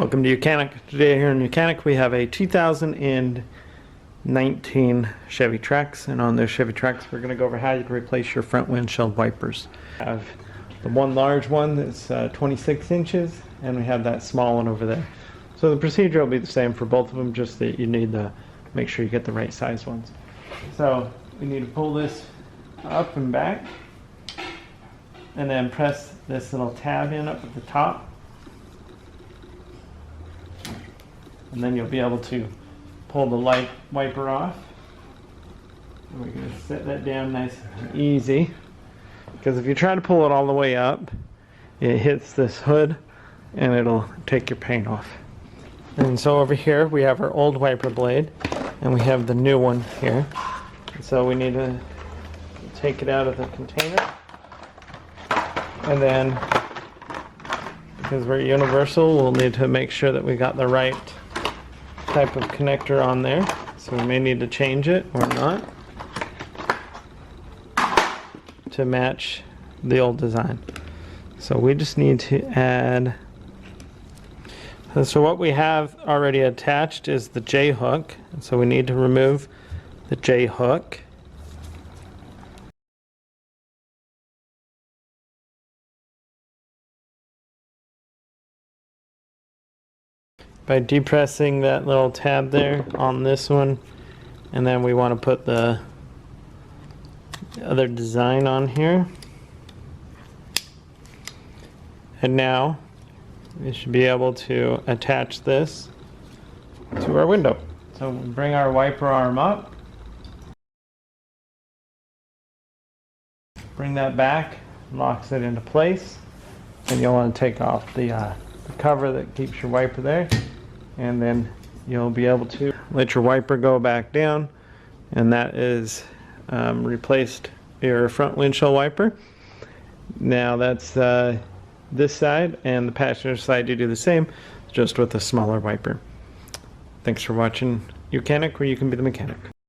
Welcome to YOUCANIC. Today here in YOUCANIC we have a 2019 Chevy Trax, and on this Chevy Trax we're going to go over how you can replace your front windshield wipers. We have the one large one that's 26 inches, and we have that small one over there. So the procedure will be the same for both of them, just that you need to make sure you get the right size ones. So we need to pull this up and back, and then press this little tab in up at the top. And then you'll be able to pull the light wiper off. And we're going to set that down nice and easy, because if you try to pull it all the way up, it hits this hood and it'll take your paint off. And so over here we have our old wiper blade, and we have the new one here. So we need to take it out of the container, and then because we're universal, we'll need to make sure that we got the right type of connector on there, so we may need to change it or not to match the old design. So we just need to add, so what we have already attached is the J hook, so we need to remove the J hook. By depressing that little tab there on this one, and then we want to put the other design on here. And now we should be able to attach this to our window. So we'll bring our wiper arm up, bring that back, locks it into place, and you'll want to take off the cover that keeps your wiper there. And then you'll be able to let your wiper go back down, and that is replaced your front windshield wiper. Now that's this side, and the passenger side you do the same, just with a smaller wiper. Thanks for watching YOUCANIC, where you can be the mechanic.